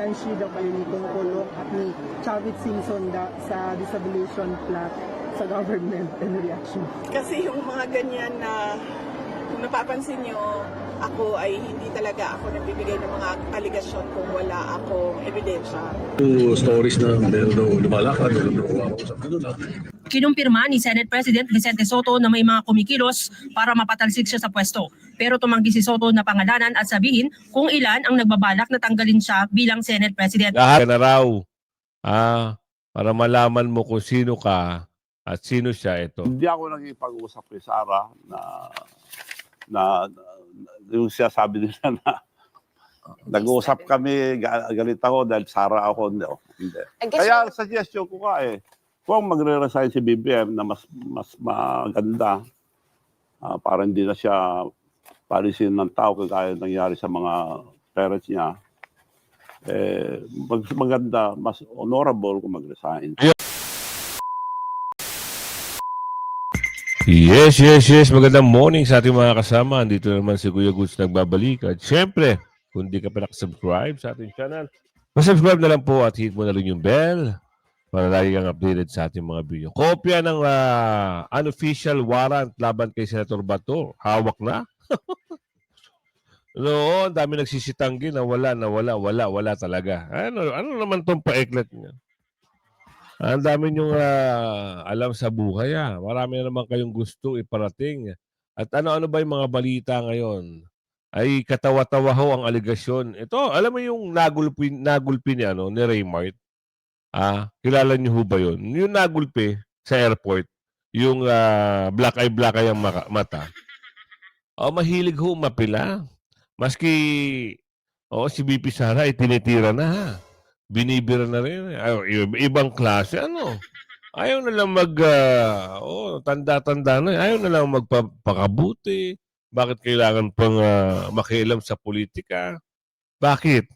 Shida kayo ni Tungkulok at ni Chavit Simpson sa disabilitation plot sa government and reaction. Kasi yung mga ganyan na, kung napapansin nyo, ako ay hindi talaga ako nagbibigay ng mga aligasyon kung wala akong ebidensya. Stories na meron daw lumalakad, meron daw umausap, gano'n lang. Kinumpirma ni Senate President Vicente Sotto na may mga kumikilos para mapatalsik siya sa pwesto. Pero tumanggi si Sotto na pangalanan at sabihin kung ilan ang nagbabalak na tanggalin siya bilang Senate President. Lahat na raw para malaman mo kung sino ka at sino siya ito. Hindi ako nagipag-usap kay Sarah na yung siya sabi nila na nag-uusap kami, galit ako dahil Sarah ako. Hindi. Kaya suggestion ko kung magre-resign si BBM na mas maganda, para hindi na siya palisin ng tao kagaya nangyari sa mga parents niya, mas maganda, mas honorable kung mag-resign. Yes. Magandang morning sa ating mga kasama. Dito naman si Kuya Goods nagbabalik. At syempre, kung di ka pa nakasubscribe sa ating channel, subscribe na lang po at hit mo na rin yung bell para lagi kang updated sa ating mga video. Kopya ng unofficial warrant laban kay Senator Bato. Hawak na. Noon, dami nagsisitanggi na wala talaga. Ano naman tong paeklat niya? Ang dami niyong alam sa buhay. Marami na naman kayong gusto iparating. At ano-ano ba yung mga balita ngayon? Ay katawa-tawa ho ang aligasyon. Ito, alam mo yung nagulpi niya ni Raymart? Kilala niyo ho ba yun? Yung nagulpi sa airport, yung black eye ang mata. Mahilig ho mapila. Maski si BP Sara ay tinitira na binibira na rin. Ibang klase, Ayaw na lang tanda-tanda na. Ayaw na lang magpakabuti. Bakit kailangan pang makialam sa politika? Bakit?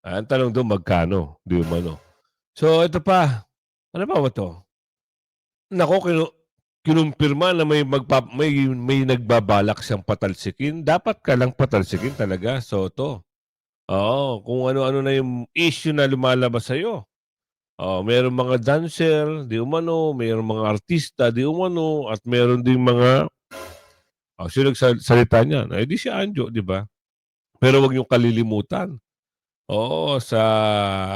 Ang tanong doon, magkano? Di umano. So, ito pa. Ano ba ito? Nako, kinumpirma na may nagbabalak siyang patalsikin. Dapat ka lang patalsikin talaga, Soto. Oo, kung ano-ano na yung issue na lumalabas sa'yo. Mayroong mga dancer, di umano, mayroong mga artista, di umano, at mayroon ding mga sino nagsalita niyan? Di si Anjo, di ba? Pero wag niyong kalilimutan. Sa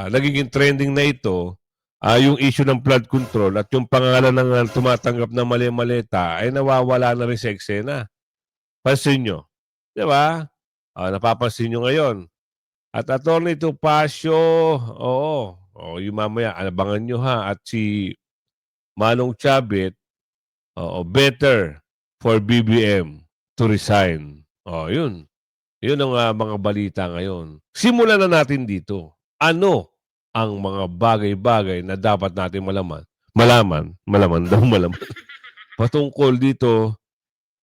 nagiging trending na ito, yung issue ng flood control at yung pangalan ng tumatanggap ng mali-maleta ay nawawala na rin sa eksena. Pansin nyo. Di ba? Napapansin nyo ngayon. At Atty. Topacio, yung mamaya, abangan nyo At si Manong Chavit, better for BBM to resign. Yun. Yun ang mga balita ngayon. Simulan na natin dito. Ano ang mga bagay-bagay na dapat natin malaman patungkol dito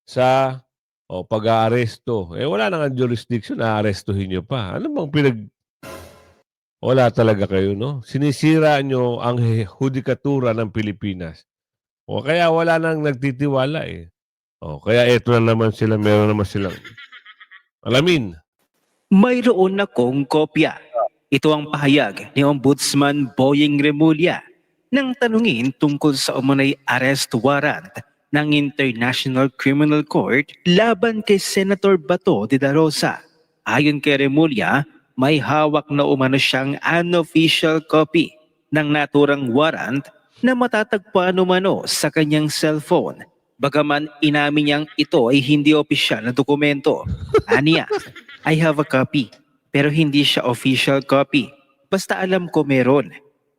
sa pag-aaresto. Wala nang jurisdiction na arestuhin nyo pa. Ano bang wala talaga kayo, no? Sinisira nyo ang hudikatura ng Pilipinas. Kaya wala nang nagtitiwala kaya eto na naman sila, meron naman silang alamin. Mayroon akong kopya. Ito ang pahayag ni Ombudsman Boyeng Remulla nang tanungin tungkol sa umunay arrest warrant ng International Criminal Court laban kay Senator Bato de la Rosa. Ayon kay Remulla, may hawak na umano siyang unofficial copy ng naturang warrant na matatagpuan umano sa kanyang cellphone. Bagaman inamin niyang ito ay hindi opisyal na dokumento. Aniya, I have a copy, pero hindi siya official copy. Basta alam ko meron.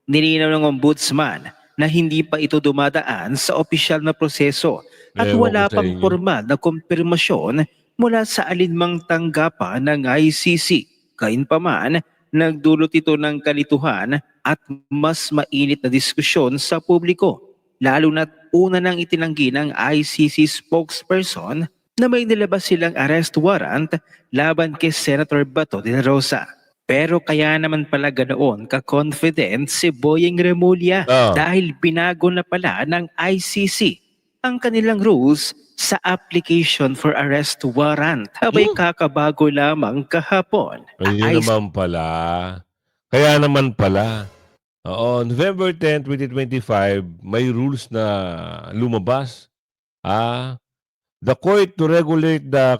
Nilinaw ng ombudsman na hindi pa ito dumadaan sa opisyal na proseso at wala pang formal na kumpirmasyon mula sa alinmang tanggapan ng ICC. Gayunpaman, nagdulot ito ng kalituhan at mas mainit na diskusyon sa publiko, lalo na't una nang itinanggi ng ICC spokesperson na may nilabas silang arrest warrant laban kay Senator Bato de la Rosa. Pero kaya naman pala ganoon ka-confident si Boyeng Remulla dahil binago na pala ng ICC ang kanilang rules sa application for arrest warrant. Abay kakabago lamang kahapon. Ayun naman pala. Kaya naman pala. Oo, November 10, 2025, may rules na lumabas. The court to regulate the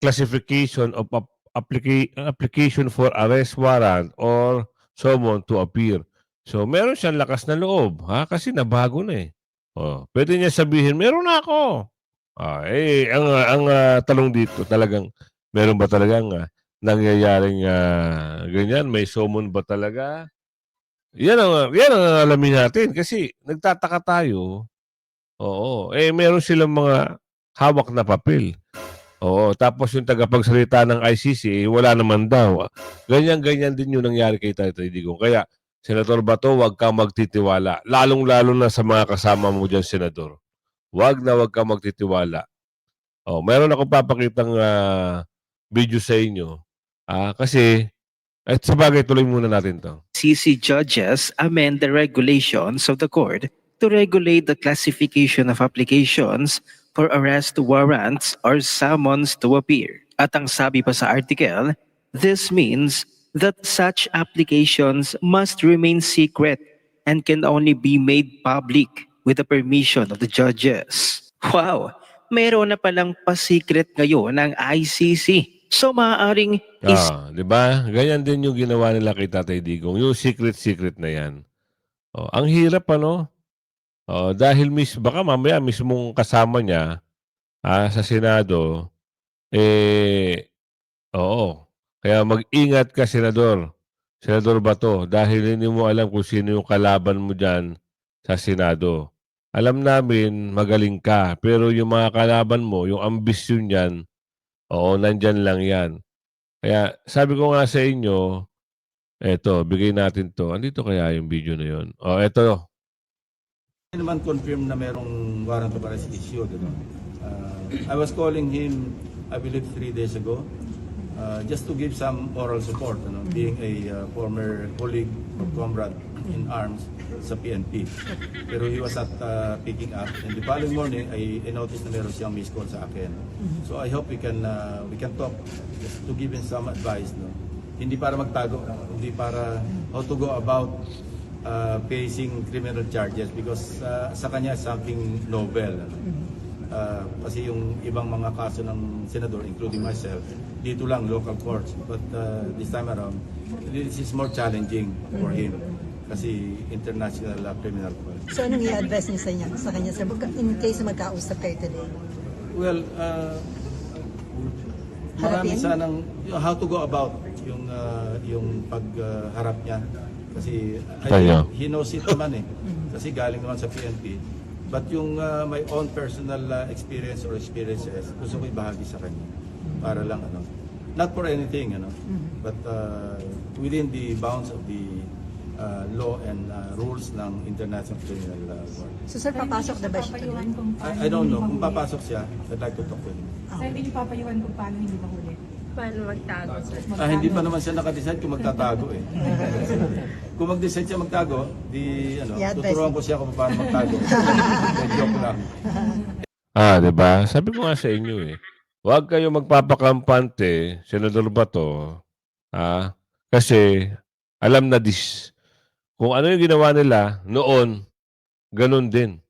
classification of application for arrest warrant or summon to appear. So, meron siyang lakas na loob, kasi nabago na eh. Pwede niya sabihin, meron na ako. Ang tanong dito, talagang, meron ba talagang nangyayaring ganyan? May summon ba talaga? Yan ang alamin natin kasi nagtataka tayo. Oo, meron silang mga hawak na papel. Oo, tapos yung tagapagsalita ng ICC, wala naman daw. Ganyan-ganyan din yung nangyari kay Tatay Digong. Kaya, Senator Bato, huwag kang magtitiwala. Lalong-lalo na sa mga kasama mo dyan, Senador. Huwag kang magtitiwala. Meron akong papakitang video sa inyo. Kasi, at sa bagay, tuloy muna natin to. CC judges amend the regulations of the court to regulate the classification of applications for arrest warrants or summons to appear. At ang sabi pa sa article, this means that such applications must remain secret and can only be made public with the permission of the judges. Wow! Meron na palang pa-secret ngayon ang ICC. So maaaring Di ba? Ganyan din yung ginawa nila kay Tatay Digong. Yung secret na yan. Ang hirap dahil baka mamaya mismong kasama niya sa Senado, kaya mag-ingat ka, Senador. Senador Bato, dahil hindi mo alam kung sino yung kalaban mo dyan sa Senado. Alam namin, magaling ka, pero yung mga kalaban mo, yung ambisyon yan, nandyan lang yan. Kaya sabi ko nga sa inyo, eto, bigay natin to. Andito kaya yung video na yun? Eto. Hindi naman confirm na merong warrant of arrest issued. I was calling him, I believe 3 days ago, just to give some moral support, being a former colleague or comrade in arms sa PNP. Pero he was not picking up. And the following morning, I noticed na meron siyang missed call sa akin. So I hope we can talk just to give him some advice. Hindi para magtago, hindi para how to go about facing criminal charges because sa kanya something novel. Kasi yung ibang mga kaso ng senador, including myself, dito lang, local courts. But this time around, this is more challenging for him kasi international criminal court. So anong i-advise niyo sa kanya, sir, in case magkausap kayo today? Well, marami sanang how to go about yung pagharap niya. Kasi he knows it naman kasi galing naman sa PNP. But yung my own personal experience or experiences, gusto ko ibahagi sa kanya. Para lang, not for anything, but within the bounds of the law and rules ng International Criminal Court. So sir, papasok na ba siya today? I don't know. Kung papasok siya, I'd like to talk to him. Sir, hindi niyo papayuhan kung paano hindi mahuli? Paano magtago, sir? Hindi pa naman siya nakadecide kung magtatago Kung mag-decide siya magtago, tuturuan ko siya kung paano magtago. Joke lang. Diba? Sabi ko nga sa inyo huwag kayo magpapakampante, Senador Bato, kasi alam na kung ano yung ginawa nila noon, ganun din.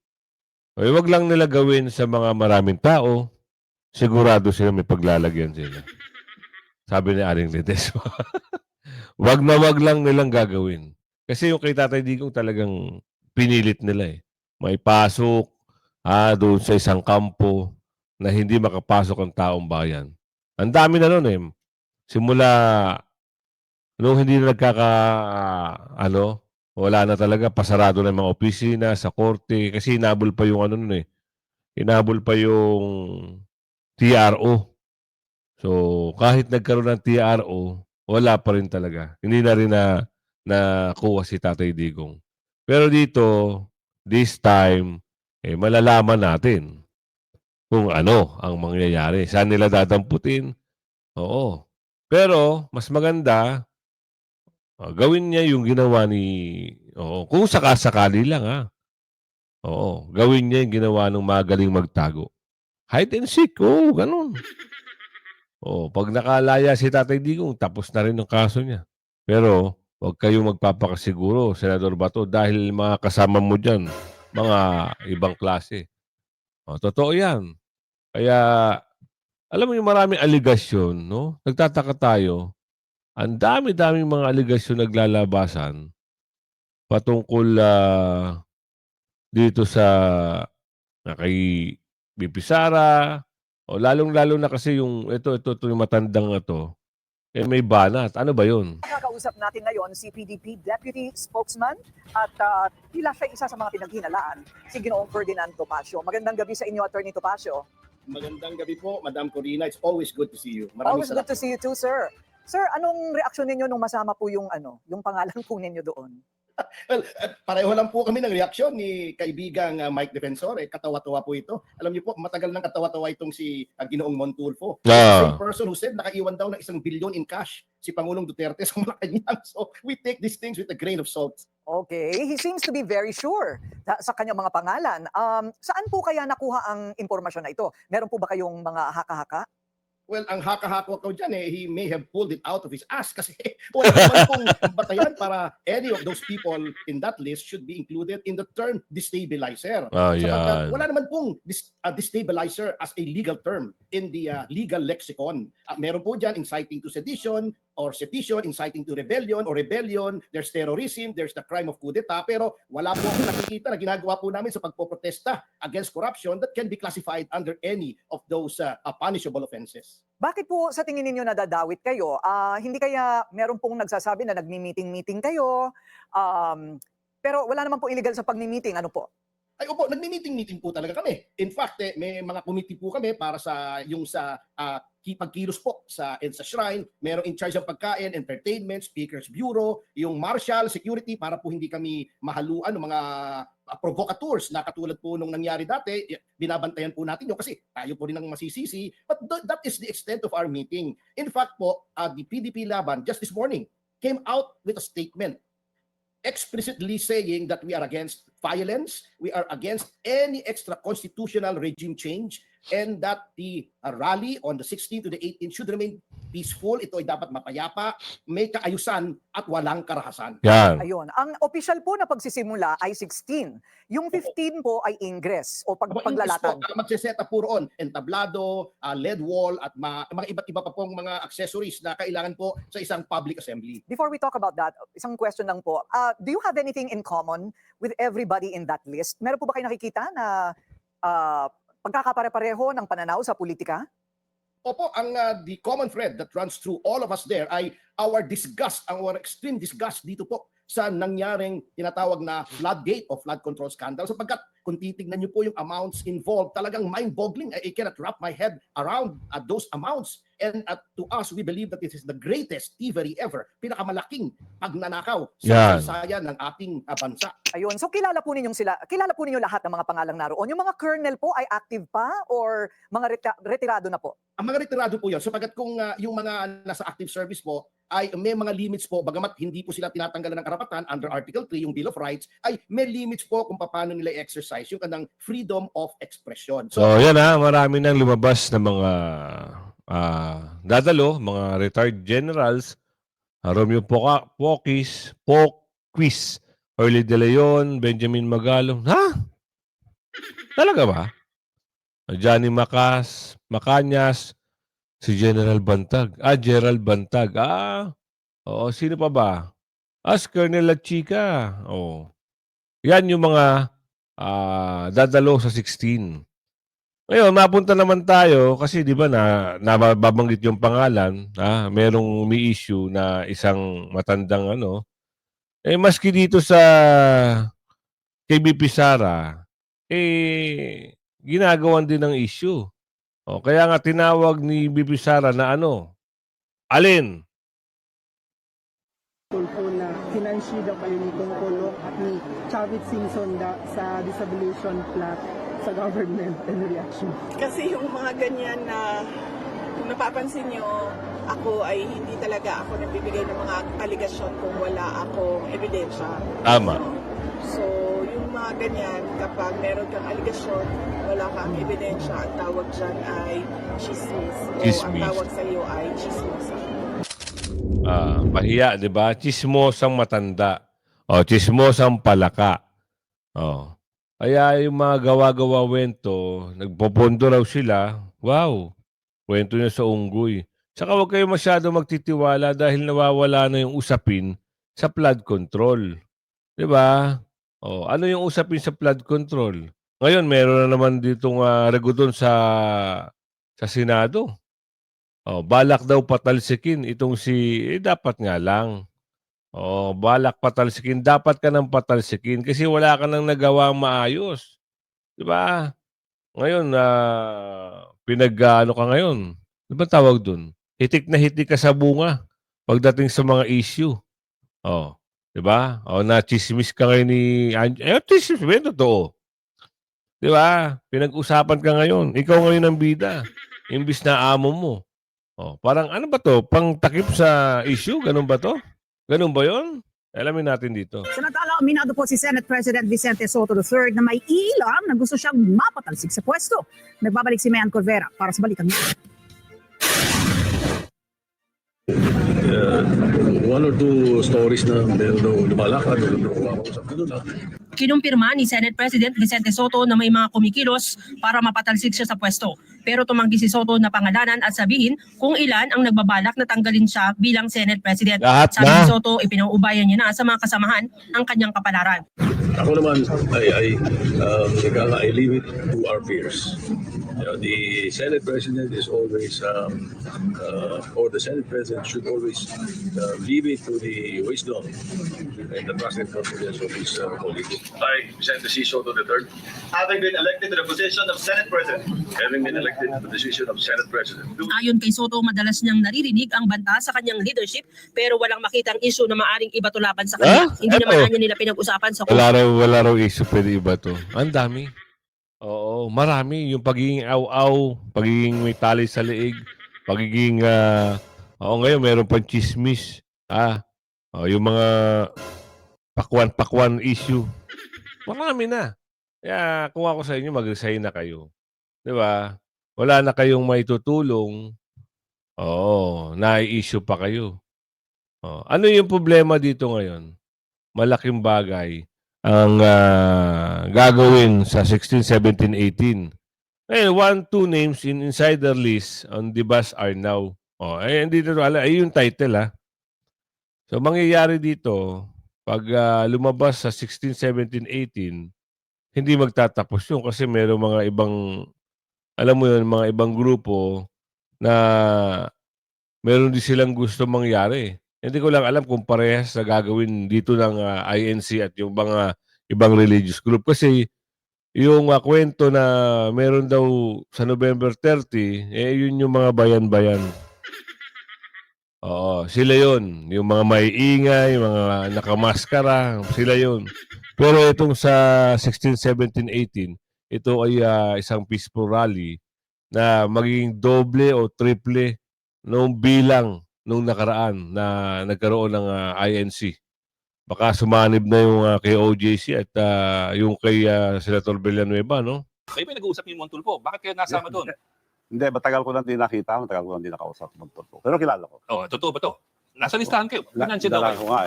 Huwag lang nila gawin sa mga maraming tao, sigurado sila may paglalagyan sila. Sabi ni Aling Ledesma. Wag lang nilang gagawin. Kasi yung kay Tatay Digong talagang pinilit nila May pasok doon sa isang kampo na hindi makapasok ang taong bayan. Ang dami na nun Simula nung hindi na wala na talaga, pasarado na yung mga opisina, sa korte, kasi inabol pa yung inabol pa yung TRO. So, kahit nagkaroon ng TRO, wala pa rin talaga. Hindi na rin nakuha si Tatay Digong. Pero dito, this time, malalaman natin kung ano ang mangyayari. Saan nila dadamputin? Oo. Pero, mas maganda, gawin niya yung ginawa kung sakasakali lang gawin niya yung ginawa ng magaling magtago. Hide and seek. Oo, ganun. Pag nakalaya si Tatay Digong, tapos na rin ang kaso niya. Pero, huwag kayong magpapakasiguro, Senador Bato, dahil mga kasama mo dyan, mga ibang klase. Totoo yan. Kaya, alam mo yung maraming aligasyon, no? Nagtataka tayo, ang dami-daming mga aligasyon naglalabasan patungkol dito sa kay BP Sara, lalong-lalo na kasi yung ito yung matandang na to, may banat. Ano ba yun? Nakakausap natin ngayon si PDP Deputy Spokesman at tila siya isa sa mga pinaghinalaan, si Ginoong Ferdinand Topacio. Magandang gabi sa inyo, Attorney Topacio. Magandang gabi po, Madam Corina. It's always good to see you. Always good to see you too, sir. Sir, anong reaksyon ninyo nung masama po yung pangalan po ninyo doon? Well, pareho lang po kami ng reaksyon ni kaibigang Mike Defensor. Katawa-tawa po ito. Alam niyo po, matagal nang katawa-tawa itong si Ginoong Montulfo. Same person who said nakaiwan daw ng 1 billion in cash si Pangulong Duterte sa Malacanang. So we take these things with a grain of salt. Okay, he seems to be very sure sa kanyang mga pangalan. Saan po kaya nakuha ang impormasyon na ito? Meron po ba kayong mga haka-haka? Well, ang haka-haka ko dyan, he may have pulled it out of his ass kasi wala naman pong batayan para any of those people in that list should be included in the term destabilizer. Yan. Wala naman pong destabilizer as a legal term in the legal lexicon. Meron po dyan inciting to sedition or sedition, inciting to rebellion or rebellion, there's terrorism, there's the crime of coup d'etat, pero wala po akong nakikita na ginagawa po namin sa pagpoprotesta against corruption that can be classified under any of those punishable offenses. Bakit po sa tingin ninyo nadadawit kayo? Hindi kaya meron pong nagsasabi na nagmi-meeting-meeting kayo, pero wala naman po illegal sa pagmi-meeting, ano po? Ay, opo, nagmi-meeting-meeting po talaga kami. In fact, may mga committee po kami para sa pagkilos po sa shrine. Merong in charge ng pagkain, entertainment, speakers bureau, yung marshal, security, para po hindi kami mahaluan ng mga provocateurs na katulad po nung nangyari dati. Binabantayan po natin yun kasi tayo po rin ang masisisi. But that is the extent of our meeting. In fact po, the PDP Laban just this morning came out with a statement explicitly saying that we are against violence, we are against any extra-constitutional regime change, and that the rally on the 16th to the 18th should remain peaceful. Ito ay dapat mapayapa, may kaayusan at walang karahasan. Yan. Ayun. Ang official po na pagsisimula ay 16. Yung 15 po ay ingress o paglalatag. Magsiset up po roon, entablado, lead wall, at mga iba't iba pa pong mga accessories na kailangan po sa isang public assembly. Before we talk about that, isang question lang po. Do you have anything in common with everybody in that list? Meron po ba kayo nakikita na pagkakapare-pareho ng pananaw sa politika? Opo, the common thread that runs through all of us there ay our disgust, our extreme disgust dito po sa nangyaring tinatawag na floodgate o flood control scandal. Sapagkat kung titignan niyo po yung amounts involved, talagang mind-boggling. I cannot wrap my head around those amounts. And to us, we believe that this is the greatest thievery ever, pinakamalaking pagnanakaw sa kasaysayan ng ating bansa. Ayun. So kilala po ninyo lahat ng mga pangalang naroon. Yung mga colonel po ay active pa or mga retirado na po? Ang mga retirado po yun. Sapagkat kung yung mga nasa active service po, ay may mga limits po, bagamat hindi po sila tinatanggalan ng karapatan under Article 3, yung Bill of Rights, ay may limits po kung paano nila exercise yung kanang freedom of expression. So yan marami nang lumabas na mga dadalo, mga retired generals, Romeo Poquis, Early De Leon, Benjamin Magalong. Ha? Talaga ba? Johnny Macanyas, si General Bantag. Gerald Bantag. Oo, sino pa ba? Colonel La Chica. Yan yung mga dadalo sa 16. Ngayon, mapunta naman tayo kasi di ba nababanggit yung pangalan, merong may issue na isang matandang maski dito sa KBP Sara, ginagawan din ng issue. Kaya nga tinawag ni BP Sara na alin? Tulfo na finansya kayo ni Tungkulok at ni Chavit Simpson sa disabilitation plot sa government and reaction. Kasi yung mga ganyan na kung napapansin nyo, ako ay hindi talaga ako nagbibigay ng mga aligasyon kung wala akong ebidensya. Tama. So, yung yung mga ganyan, kapag meron kang aligasyon, wala kang ebidensya, ang tawag dyan ay chismis. O ang Chismis. tawag sa iyo ay chismosa. Pahiya, di ba? Chismosang matanda. O, chismosang palaka. O. Kaya yung mga gawa-gawa wento, nagpopondo raw sila. Wow. Kwento niya sa unggoy. Saka huwag kayo masyado magtitiwala dahil nawawala na yung usapin sa flood control. Di ba? O, ano yung usapin sa flood control? Ngayon, meron na naman ditong regodon sa Senado. Oh, balak daw patalsikin itong dapat nga lang. Oh, balak patalsikin, dapat ka nang patalsikin kasi wala ka nang nagawang maayos. 'Di ba? Ngayon ano ka ngayon? 'Di ba tawag doon? Hitik na hitik ka sa bunga pagdating sa mga issue. Oh, 'di ba? Oh, na-chismis ka ngayon ni chismis ba yun? Totoo. 'Di ba? Pinag-usapan ka ngayon. Ikaw ngayon ang bida. Imbis na amo mo. Oh, parang ano ba to? Pang takip sa issue? Ganun ba to? Ganun ba yun? Alamin natin dito. Samantala, aminado po si Senate President Vicente Soto III na may ilang na gusto siyang mapatalsik sa pwesto. Nagbabalik si Mayan Corvera para sa balikan niya. One or two stories na meron daw lumalakad, meron daw kakausap. Ganun lang. Kinumpirma ni Senate President Vicente Soto na may mga kumikilos para mapatalsik siya sa pwesto. Pero tumanggi si Soto na pangalanan at sabihin kung ilan ang nagbabalak na tanggalin siya bilang Senate President. Lahat Sabi na. ni Soto, ipinauubayan niya na sa mga kasamahan ang kanyang kapalaran. Ako naman, I leave it to our peers. You know, the Senate President is always, or the Senate President should always leave it to the wisdom and the trust and confidence of his colleagues. I, Vicente C. Soto III, Having been elected to the position of Senate President, having been elected to the position of Senate President, Ayon kay Soto, madalas niyang naririnig ang banta sa kanyang leadership pero walang makitang issue na maaring iba to laban sa kanya. Hindi Eto. naman niya nila pinag-usapan sa Wala raw issue pwede iba to. Ang dami. Oo, marami. Yung pagiging aw-aw, pagiging may tali sa leeg, pagiging, ngayon meron pang chismis. Yung mga pakwan-pakwan issue. Marami na. Kaya kung ako sa inyo, mag-resign na kayo. Di ba? Wala na kayong maitutulong. Oo, nai-issue pa kayo. Ano yung problema dito ngayon? Malaking bagay ang gagawin sa 16, 17, 18. Ngayon, 1, 2 names in insider list on the bus are now. Hindi na wala. Ay yung title, So, mangyayari dito, pag lumabas sa 16, 17, 18, hindi magtatapos yun kasi mayroong mga ibang, alam mo yun, mga ibang grupo na meron din silang gusto mangyari. Hindi ko lang alam kung parehas na gagawin dito ng INC at yung mga ibang religious group. Kasi yung kwento na meron daw sa November 30, yun yung mga bayan-bayan. Oo, sila yun. Yung mga maiingay, yung mga nakamaskara, sila yun. Pero itong sa 16, 17, 18, ito ay isang peaceful rally na magiging doble o triple nung bilang nung nakaraan na nagkaroon ng INC. Baka sumanib na yung kay OJC at yung kay Senator Villanueva, no? kayo ba nag-uusap ni Montulfo? Bakit kayo nasama doon? Hindi, matagal ko lang din nakita, matagal ko lang din nakausap Montulfo. Pero kilala ko. Oh, totoo ba to? Nasa listahan kayo. Nandiyan daw Dala kayo. ko nga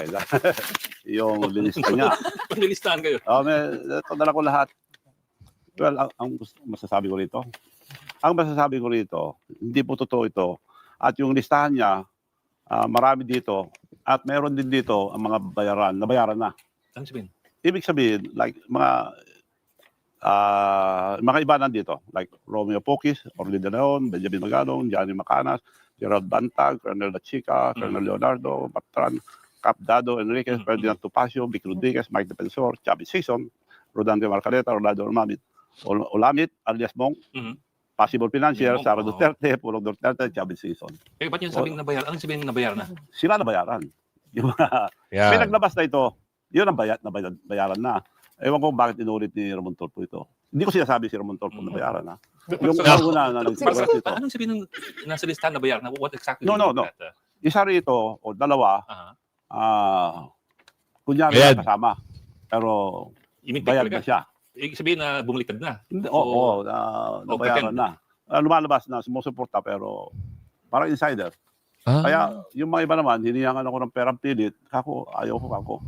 yung lista niya. Panilistahan kayo. Dala ko lahat. Well, ang masasabi ko rito, hindi po totoo ito. At yung listahan niya, marami dito. At meron din dito ang mga nabayaran na. Ano sabihin? Ibig sabihin, like mga iba nandito, like Romeo Poquis, Orly De Leon, Benjamin Magalong, Johnny Macanas, Gerald Bantag, Colonel Lachica, Colonel Leonardo, Patran, Cap Dado, Enriquez, Ferdinand Tupacio, Vic Rodriguez, Mike Defensor, Chavi Season, Rodante Marcaleta, Rolando Olamit, alias Bong, Possible Financier, Sara Duterte, Pulong Duterte, Chavi Season. Eh, ba't yung sabing nabayaran? Anong sabihin nabayaran na? Sila nabayaran. Yung may naglabas na ito, yun ang bayaran na. Ewan ko bakit inulit ni Ramon Tulfo ito. Hindi ko sinasabi si Ramon Tulfo na bayaran na. Yung una na nagsigaras ito. Anong sabihin ng nasa listahan na bayaran na? What exactly? No. Isa rito o dalawa, kunyari na kasama. Pero bayad na siya. Ibig sabihin na bumaliktad na. Oo, nabayaran na. Lumalabas na, sumusuporta pero parang insider. Kaya yung mga iba naman, hiniyangan ako ng perang pilit. Ayaw ko.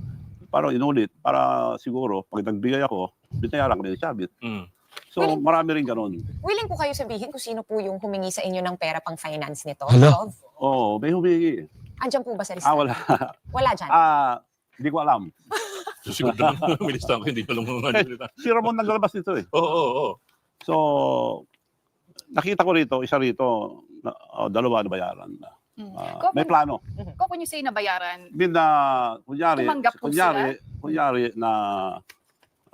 Parang inulit para siguro, pag nagbigay ako, binayaran ko din siya. So, marami rin ganun. Willing po kayo sabihin kung sino po yung humingi sa inyo ng pera pang finance nito? Hala? Oo, may humingi. Andiyan po ba sa listahan? Wala. Wala dyan? Hindi ko alam. Siguro naman, may listahan ko, hindi pa lang Si Ramon naglalabas nito eh. Oo. So, nakita ko rito, isa rito, dalawa na bayaran. May plano. Ko when you say nabayaran, Kunyari na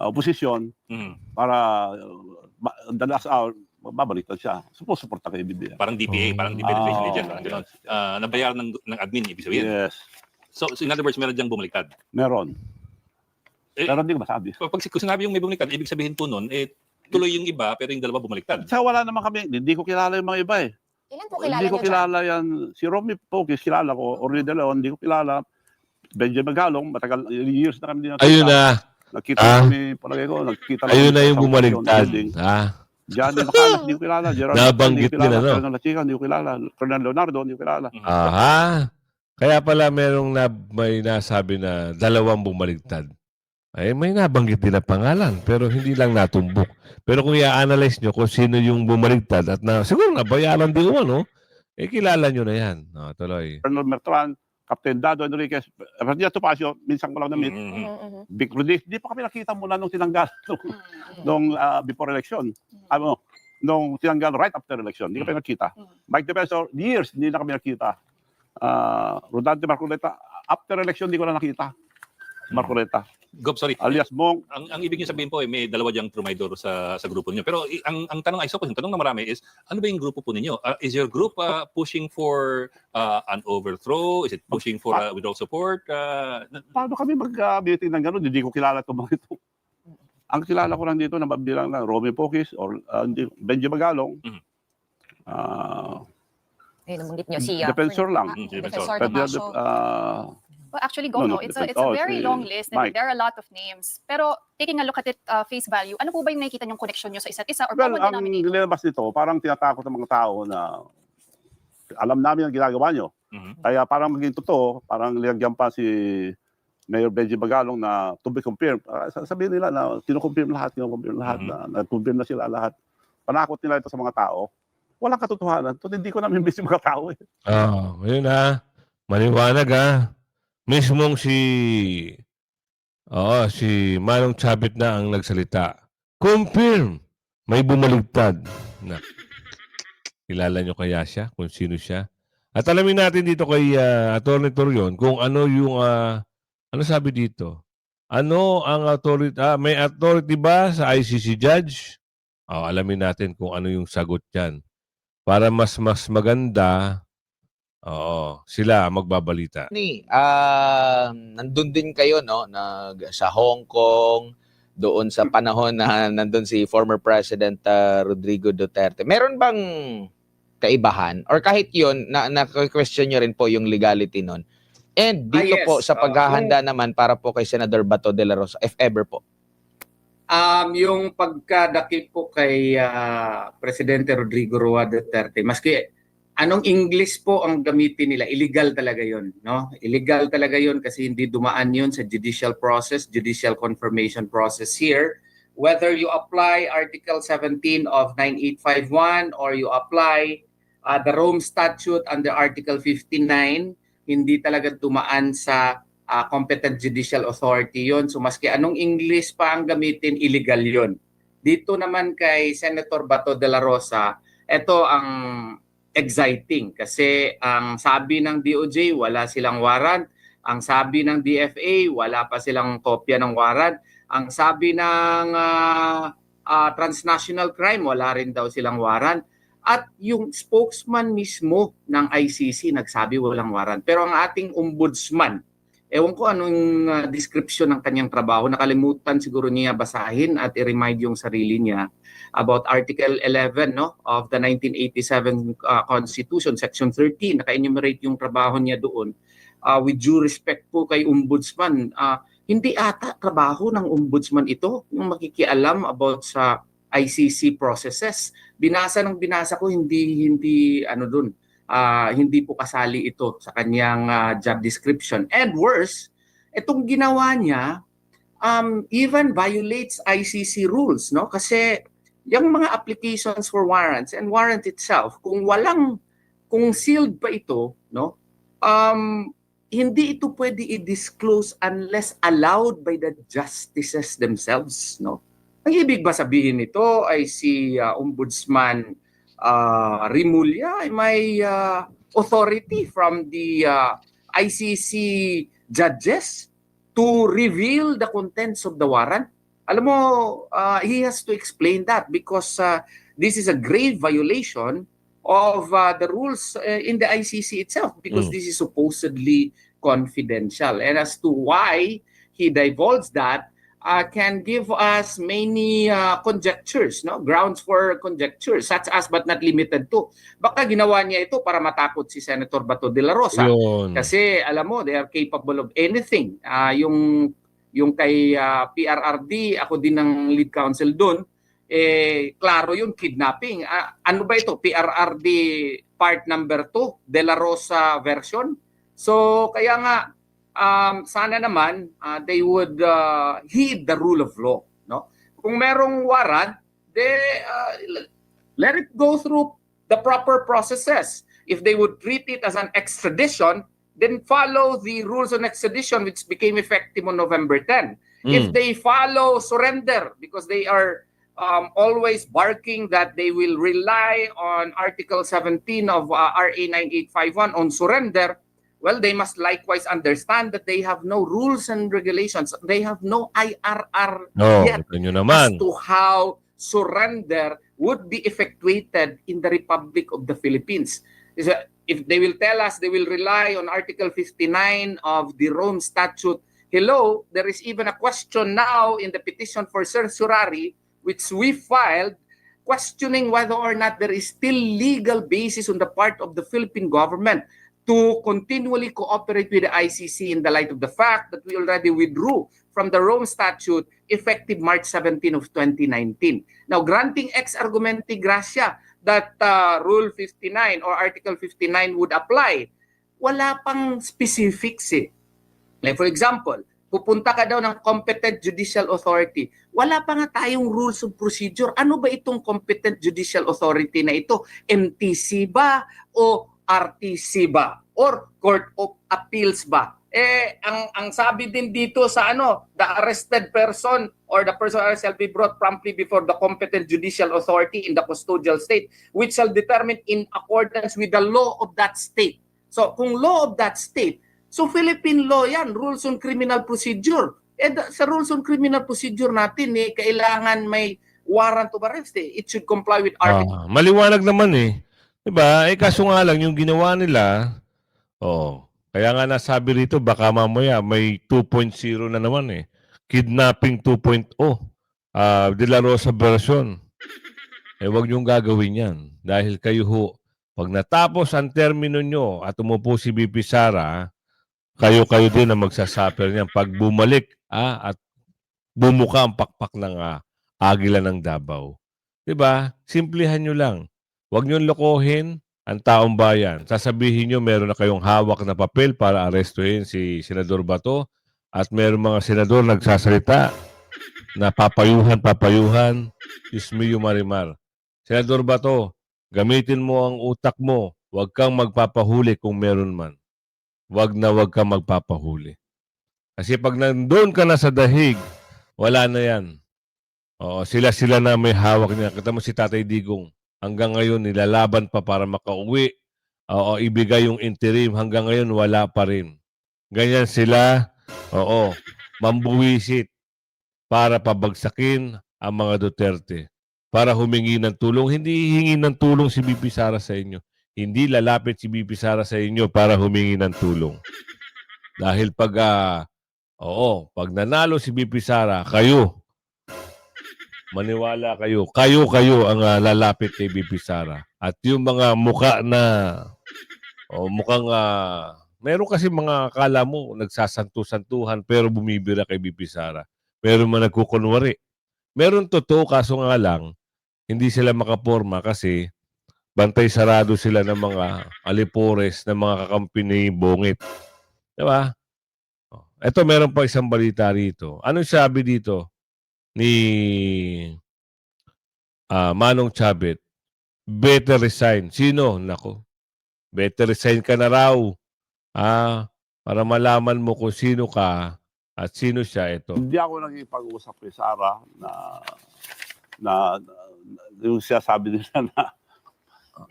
oposisyon para the last hour, babaliktad siya. Suporta kay BBM. Parang DPA, parang Defense Agent. Nabayaran ng admin, ibig sabihin. Yes. So in other words, meron diyang bumaliktad. Meron. Pero hindi ko masabi. Pag sinabi yung may bumaliktad, ibig sabihin po nun, tuloy yung iba, pero yung dalawa bumaliktad. Sa wala naman kami, hindi ko kilala yung mga iba eh. Ilan po kilala Hindi ko niyo kilala yan. Si Romy Pokis, kilala ko. Orly De Leon, hindi ko kilala. Benjamin Galong, matagal, years na kami din nakita. Ayun na. Nakita kami, palagay ko, nakita Ayun na yung bumaliktad. Johnny Macalas, hindi ko kilala. Gerald Nabanggit din ano. Colonel Lachica, hindi ko kilala. Colonel Leonardo, hindi ko kilala. Aha. Kaya pala may nasabi na dalawang bumaligtad. Ay, may nabanggit din na pangalan, pero hindi lang natumbok. Pero kung i-analyze nyo kung sino yung bumaligtad at siguro nabayaran din ano, kilala nyo na yan. Tuloy. Colonel Mertran, Captain Dado Enriquez, Ferdinand Topacio, minsan ko lang na-meet. Big Rudy, hindi pa kami nakita mula nung tinanggal nung before election. Nung tinanggal right after election, hindi kami nakita. Mike Defensor, years, hindi na kami nakita. Rodante Marcoleta, after election, hindi ko na nakita. Marcoleta. Gob, sorry. Alias Mong. Ang ibig niyo sabihin po, may dalawa diyang trumaydor sa grupo niyo. Pero ang tanong, I suppose, yung tanong na marami is, ano ba yung grupo po ninyo? Is your group pushing for an overthrow? Is it pushing for withdrawal support? Paano kami mag-meeting ng gano'n? Hindi ko kilala itong mga ito. Ang kilala ko lang dito, nababilang lang, Romy Pokis or Benjamin Galong. Nabanggit niyo si Defensor lang. Defensor Tomasio. well, actually, it's a very long list and Mike. there are a lot of names. Pero taking a look at it face value, ano po ba yung nakikita niyong connection niyo sa isa't isa or Well, common ang denominator? nilabas nito, parang tinatakot ng mga tao na alam namin ang ginagawa nyo. Kaya parang maging totoo, parang nilagyan pa si Mayor Benji Bagalong na to be confirmed. Sabihin nila na kinukonfirm lahat, na nag-confirm na sila lahat. Panakot nila ito sa mga tao. Walang katotohanan. Ito hindi ko namin busy mga tao eh. Yun Maliwanag Mismong si Manong Chabit na ang nagsalita. Confirm! May bumaligtad. Kilala nyo kaya siya? Kung sino siya? At alamin natin dito kay Atty. Torion kung ano yung ano sabi dito? Ano ang authority? May authority ba sa ICC judge? Alamin natin kung ano yung sagot dyan. Para mas maganda, sila magbabalita. Nandun din kayo sa Hong Kong, doon sa panahon na nandun si former President Rodrigo Duterte. Meron bang kaibahan? Or kahit yun, na-question nyo rin po yung legality nun? And dito yes. po sa paghahanda naman para po kay Senator Bato de la Rosa, if ever po. Yung pagkadakip po kay Presidente Rodrigo Roa Duterte, maski anong English po ang gamitin nila, illegal talaga yun. No? Illegal talaga yun kasi hindi dumaan yun sa judicial process, judicial confirmation process here. Whether you apply Article 17 of 9851 or you apply the Rome Statute under Article 59, hindi talaga dumaan sa competent judicial authority yon. So maski anong English pa ang gamitin, illegal yon. Dito naman kay Senator Bato de la Rosa, ito ang exciting kasi ang sabi ng DOJ, wala silang warrant. Ang sabi ng DFA, wala pa silang kopya ng warrant. Ang sabi ng transnational crime, wala rin daw silang warrant. At yung spokesman mismo ng ICC nagsabi walang warrant. Pero ang ating ombudsman, ewan ko anong description ng kanyang trabaho. Nakalimutan siguro niya basahin at i-remind yung sarili niya about Article 11 of the 1987 Constitution, Section 13. Naka-enumerate yung trabaho niya doon. With due respect po kay Ombudsman, Hindi ata trabaho ng ombudsman ito, yung makikialam about sa ICC processes. Binasa ko, hindi ano dun, hindi po kasali ito sa kanyang job description. And worse, itong ginawa niya even violates ICC rules, no? Kasi yung mga applications for warrants and warrant itself, kung sealed pa ito, no? Hindi ito pwede i-disclose unless allowed by the justices themselves, no? Ang ibig ba sabihin nito ay si Ombudsman Remulla ay may authority from the ICC judges to reveal the contents of the warrant? Alam mo, he has to explain that because this is a grave violation of the rules in the ICC itself because this is supposedly confidential. And as to why he divulged that, can give us many conjectures, no? Grounds for conjecture, such as but not limited to. Baka ginawa niya ito para matakot si Senator Bato de la Rosa. Yun. Kasi alam mo, they are capable of anything. Yung kay PRRD, ako din ng lead counsel doon, klaro yung kidnapping. Ano ba ito? PRRD part number 2, De La Rosa version. So kaya nga, sana naman they would heed the rule of law, no? Kung merong warrant, let it go through the proper processes. If they would treat it as an extradition, then follow the rules on extradition which became effective on November 10. If they follow surrender because they are always barking that they will rely on Article 17 of RA 9851 on surrender, well, they must likewise understand that they have no rules and regulations. They have no IRR yet as to how surrender would be effectuated in the Republic of the Philippines. If they will tell us they will rely on Article 59 of the Rome Statute, hello, there is even a question now in the petition for certiorari, which we filed, questioning whether or not there is still legal basis on the part of the Philippine government to continually cooperate with the ICC in the light of the fact that we already withdrew from the Rome Statute effective March 17 of 2019. Now, granting ex argumenti gratia that Rule 59 or Article 59 would apply, wala pang specifics eh. Like for example, pupunta ka daw ng competent judicial authority. Wala pa nga tayong rules of procedure. Ano ba itong competent judicial authority na ito? MTC ba o RTC ba? Or Court of Appeals ba? Ang sabi din dito sa the arrested person or the person shall be brought promptly before the competent judicial authority in the custodial state which shall determine in accordance with the law of that state. So kung law of that state, so Philippine law yan, rules on criminal procedure. Sa rules on criminal procedure natin, kailangan may warrant of arrest. It should comply with Article. Maliwanag naman eh. Diba? Kaso nga lang, yung ginawa nila, kaya nga nasabi rito, baka mamaya may 2.0 na naman eh. Kidnapping 2.0. De La Rosa version. Huwag niyong gagawin yan. Dahil kayo ho, pag natapos ang termino nyo at umupo si BP Sara, kayo din ang magsasuffer niyan. Pag bumalik at bumuka ang pakpak ng Agila ng Davao. Diba? Simplihan nyo lang. Huwag nyo lokohin ang taong bayan. Sasabihin nyo meron na kayong hawak na papel para arestuhin si Senador Bato at meron mga senador nagsasalita na papayuhan, ismiyo marimar. Senador Bato, gamitin mo ang utak mo. Huwag kang magpapahuli kung meron man. Huwag kang magpapahuli. Kasi pag nandun ka na sa dahig, wala na yan. Sila na may hawak niya. Kita mo si Tatay Digong. Hanggang ngayon, nilalaban pa para makauwi. Ibigay yung interim. Hanggang ngayon, wala pa rin. Ganyan sila, mambuwisit para pabagsakin ang mga Duterte. Para humingi ng tulong. Hindi hihingi ng tulong si BP Sara sa inyo. Hindi lalapit si BP Sara sa inyo para humingi ng tulong. Dahil pag nanalo si BP Sara, kayo, maniwala kayo. Kayo ang lalapit kay BP Sara. At yung mga mukhang Meron kasi mga akala mo nagsasantu-santuhan pero bumibira kay BP Sara. Meron man nagkukunwari. Meron totoo kaso nga lang hindi sila makaporma kasi bantay sarado sila ng mga alipores ng mga kakampi ni Bongit. Di ba? Ito, meron pa isang balita rito. Anong sabi dito ni Manong Chabit? Better resign. Sino? Nako. Better resign ka na raw. Para malaman mo kung sino ka at sino siya ito. Hindi ako nagipag-usap kay Sara na yung siya sabi nila na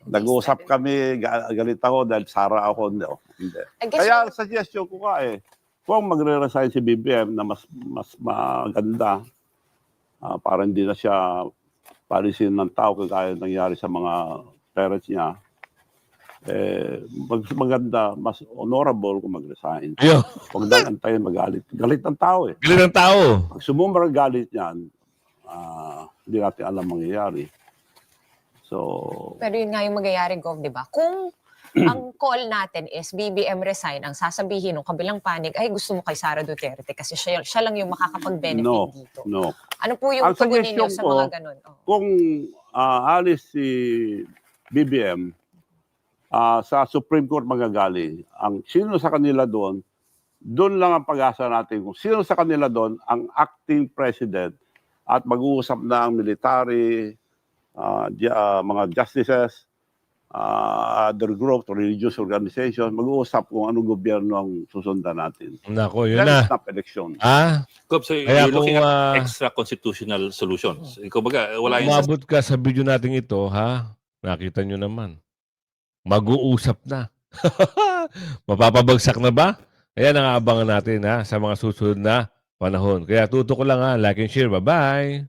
nag-uusap kami, galit ako dahil Sara ako. Hindi. Kaya suggestion ko kung magre-resign si BBM na mas maganda, para hindi na siya palisin ng tao kagaya nangyari sa mga parents niya, maganda, mas honorable kung mag-resign. Huwag na antayin magalit. Galit ng tao Galit ng tao. Pag sumumara galit niyan, hindi natin alam mangyayari. So, Pero yun nga yung magyayari, Gov, di ba? Kung ang call natin is BBM resign, ang sasabihin ng kabilang panig, ay gusto mo kay Sara Duterte kasi siya lang yung makakapag-benefit dito. no. Ano po yung Ang tugon ninyo suggestion sa ko, mga ganun? Kung alis si BBM, sa Supreme Court magagaling, ang sino sa kanila doon lang ang pag-asa natin kung sino sa kanila doon ang acting president at mag-uusap na ang military, mga justices, other groups, religious organizations, mag-uusap kung anong gobyerno ang susundan natin. Nako, yun Then na. stop election. Gob, so Kaya you're looking kung, at extra constitutional solutions. Ikaw baga, wala yung umabot ka sa video natin ito, nakita nyo naman. Mag-uusap na. Mapapabagsak na ba? Ayan ang aabangan natin sa mga susunod na panahon. Kaya tutok ko lang like and share. Bye-bye!